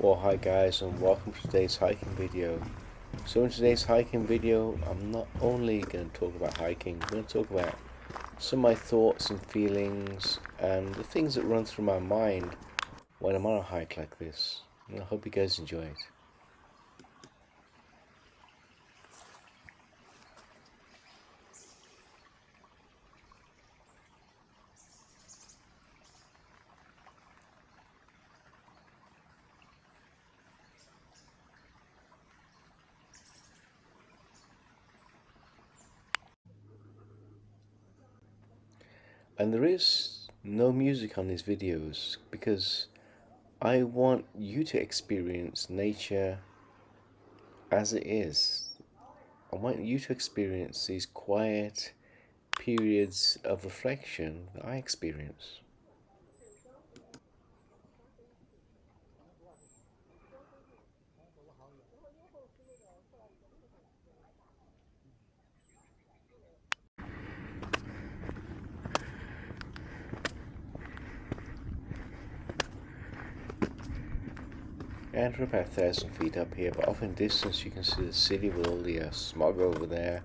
Well, hi guys, and welcome to today's hiking video. So in today's hiking video, I'm not only going to talk about hiking, I'm going to talk about some of my thoughts and feelings and the things that run through my mind when I'm on a hike like this. And I hope you guys enjoy it. And there is no music on these videos because I want you to experience nature as it is. I want you to experience these quiet periods of reflection that I experience. And we're about 1,000 feet up here, but off in distance you can see the city with all the smog over there.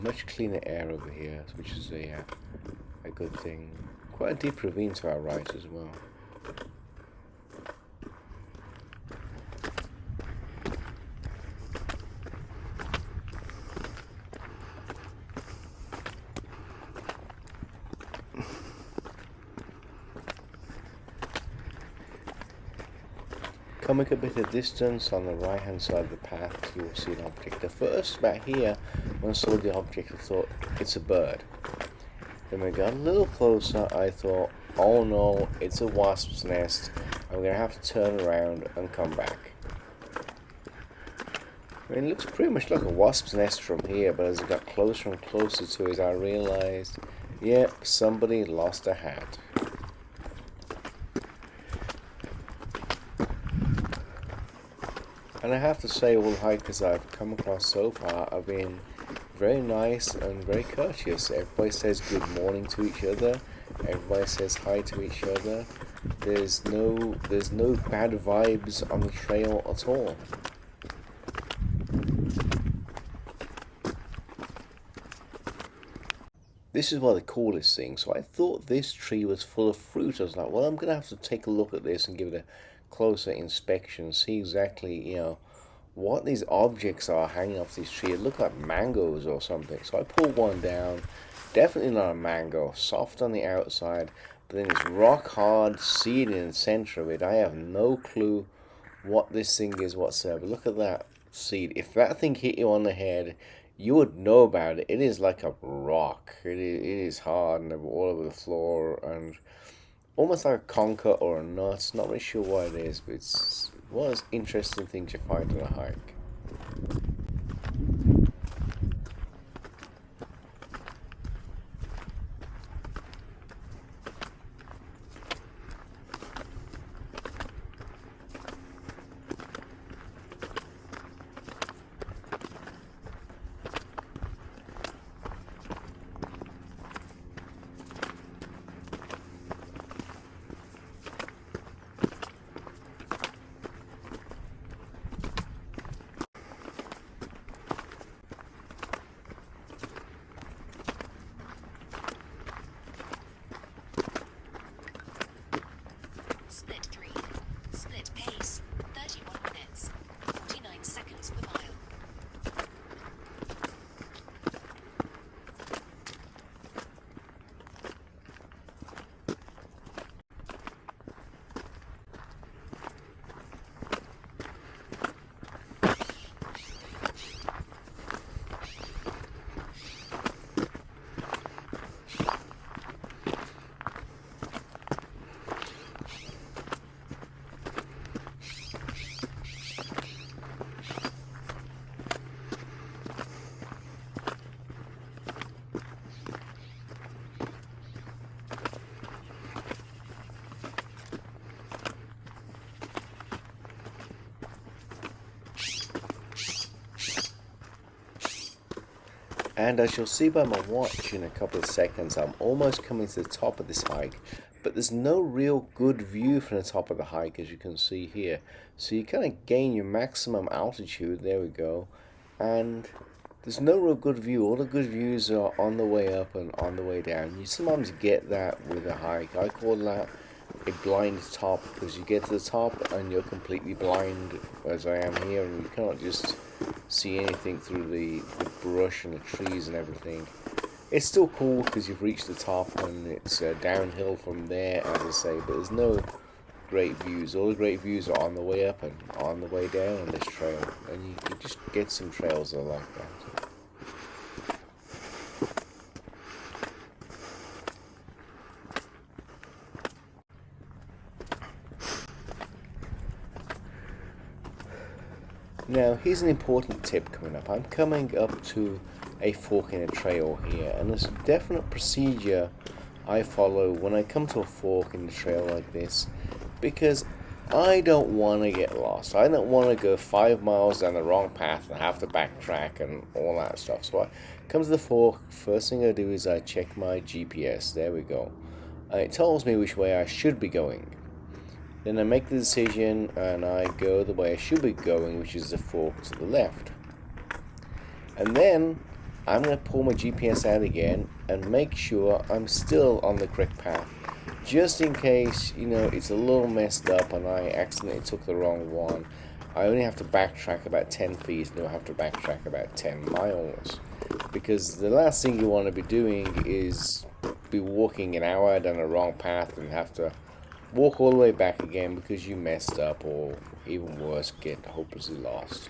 Much cleaner air over here, which is a good thing. Quite a deep ravine to our right as well. Coming a bit of distance on the right hand side of the path, you will see an object. At first, about here, when I saw the object, I thought it's a bird. Then when we got a little closer, I thought, oh no, it's a wasp's nest. I'm going to have to turn around and come back. I mean, it looks pretty much like a wasp's nest from here, but as I got closer and closer to it, I realized, yep, somebody lost a hat. And I have to say, all the hikers I've come across so far have been very nice and very courteous. Everybody says good morning to each other. Everybody says hi to each other. There's no bad vibes on the trail at all. This is one of the coolest things. So I thought this tree was full of fruit. I was like, well, I'm going to have to take a look at this and give it a closer inspection, see exactly, what these objects are hanging off this tree. It looked like mangoes or something. So I pulled one down. Definitely not a mango. Soft on the outside, but then it's rock hard seed in the center of it. I have no clue what this thing is whatsoever. Look at that seed. If that thing hit you on the head, you would know about it. It is like a rock. It is hard and all over the floor and almost like a conker or a nut. Not really sure what it is, but it's one of those interesting things you find on a hike. Split 3. Split pace. 31 minutes. 49 seconds per mile. And as you'll see by my watch in a couple of seconds, I'm almost coming to the top of this hike. but there's no real good view from the top of the hike, as you can see here. So you kind of gain your maximum altitude, there we go, and there's no real good view. All the good views are on the way up and on the way down. You sometimes get that with a hike. I call that a blind top, because you get to the top and you're completely blind, as I am here, and you cannot just see anything through the brush and the trees and everything. It's still cool because you've reached the top and it's downhill from there, as I say, but there's no great views. All the great views are on the way up and on the way down on this trail, and you just get some trails that are like that. Now, here's an important tip coming up. I'm coming up to a fork in a trail here, and there's a definite procedure I follow when I come to a fork in the trail like this, because I don't want to get lost. I don't want to go 5 miles down the wrong path and have to backtrack and all that stuff. So I come to the fork, first thing I do is I check my GPS. There we go. It tells me which way I should be going. Then I make the decision and I go the way I should be going, which is the fork to the left. And then I'm going to pull my GPS out again and make sure I'm still on the correct path. Just in case, it's a little messed up and I accidentally took the wrong one. I only have to backtrack about 10 feet and I have to backtrack about 10 miles. Because the last thing you want to be doing is be walking an hour down the wrong path and have to walk all the way back again because you messed up, or even worse, get hopelessly lost.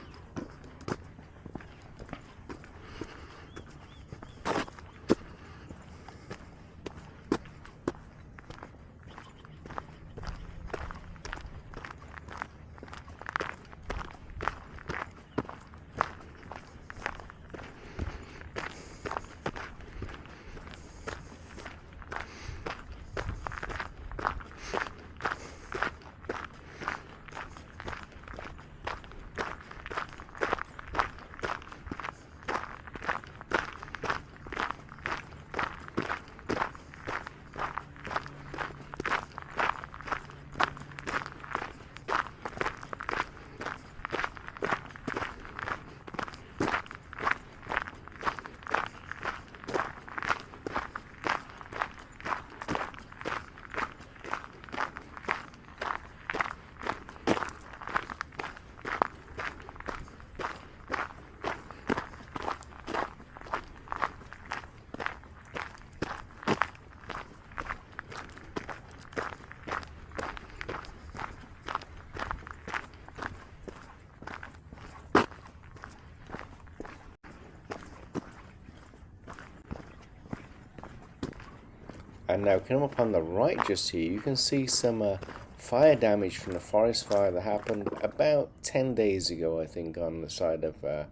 And now coming up on the right just here, you can see some fire damage from the forest fire that happened about 10 days ago, I think, on the side of the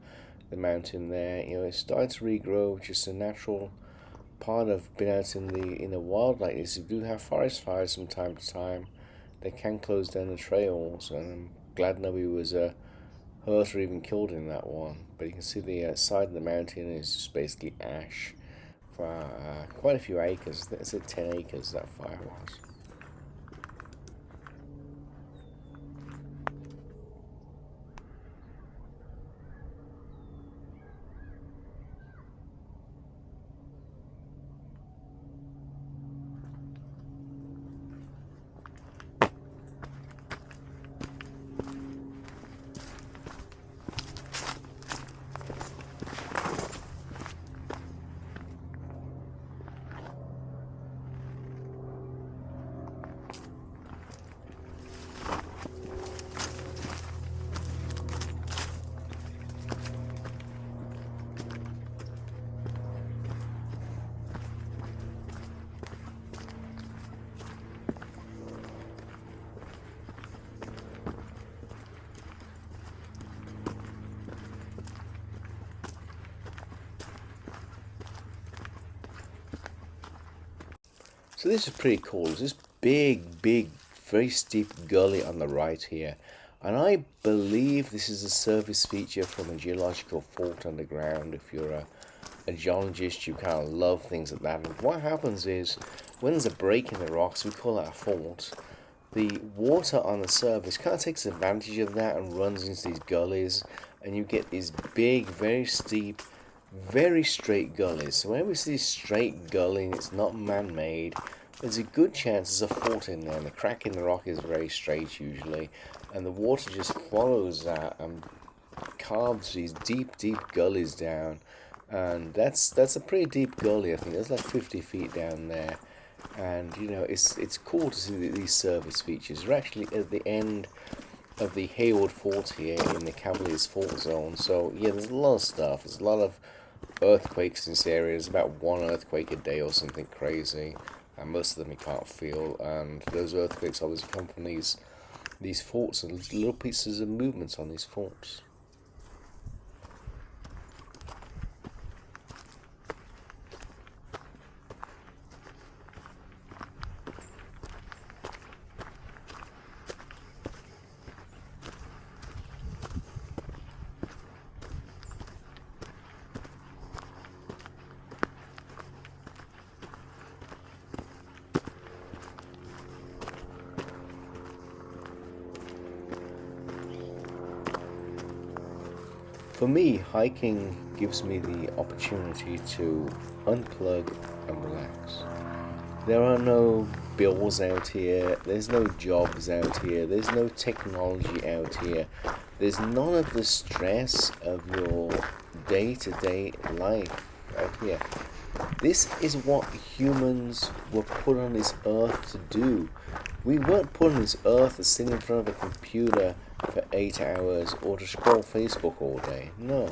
mountain there. It started to regrow, just a natural part of being out in the wild like this. If you do have forest fires from time to time, they can close down the trails, and I'm glad nobody was hurt or even killed in that one. But you can see the side of the mountain is just basically ash. Quite a few acres. It's 10 acres that fire was. So this is pretty cool. There's this big, very steep gully on the right here. And I believe this is a surface feature from a geological fault underground. If you're a geologist, you kind of love things like that. And what happens is when there's a break in the rocks, we call that a fault. The water on the surface kind of takes advantage of that and runs into these gullies, and you get these big, very steep, very straight gullies. So whenever we see a straight gully and it's not man-made, there's a good chance there's a fault in there. And the crack in the rock is very straight usually, and the water just follows that and carves these deep, deep gullies down. And that's a pretty deep gully. I think there's like 50 feet down there. And you know, it's cool to see these surface features. We're actually at the end of the Hayward Fault here in the Cavaliers Fault Zone. So yeah, there's a lot of stuff. There's a lot of earthquakes in this area. There's about one earthquake a day or something crazy, and most of them you can't feel. And those earthquakes obviously come from these faults and little pieces of movements on these faults. For me, hiking gives me the opportunity to unplug and relax. There are no bills out here, there's no jobs out here, there's no technology out here, there's none of the stress of your day-to-day life out here. This is what humans were put on this earth to do. We weren't put on this earth to sit in front of a computer for 8 hours or to scroll Facebook all day. No.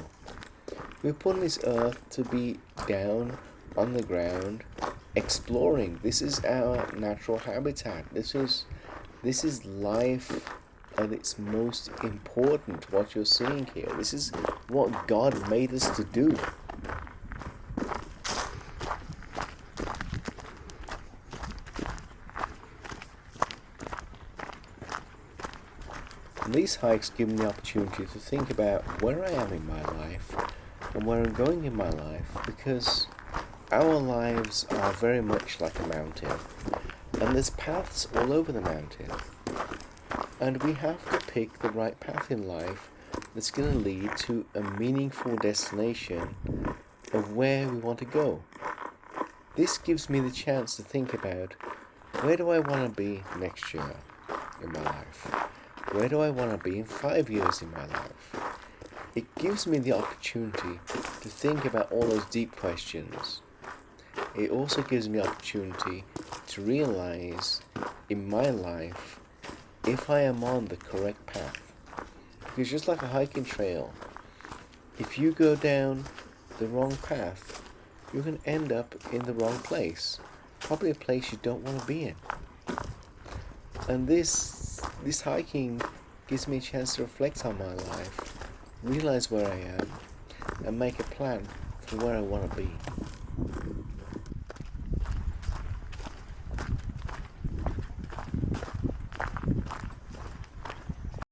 We were put on this earth to be down on the ground exploring. This is our natural habitat. This is life at its most important, what you're seeing here. This is what God made us to do. And these hikes give me the opportunity to think about where I am in my life and where I'm going in my life, because our lives are very much like a mountain, and there's paths all over the mountain, and we have to pick the right path in life that's going to lead to a meaningful destination of where we want to go. This gives me the chance to think about, where do I want to be next year in my life? Where do I want to be in 5 years in my life? It gives me the opportunity to think about all those deep questions. It also gives me the opportunity to realize in my life if I am on the correct path. Because just like a hiking trail, if you go down the wrong path, you're going to end up in the wrong place. Probably a place you don't want to be in. And this hiking gives me a chance to reflect on my life, realize where I am, and make a plan for where I want to be.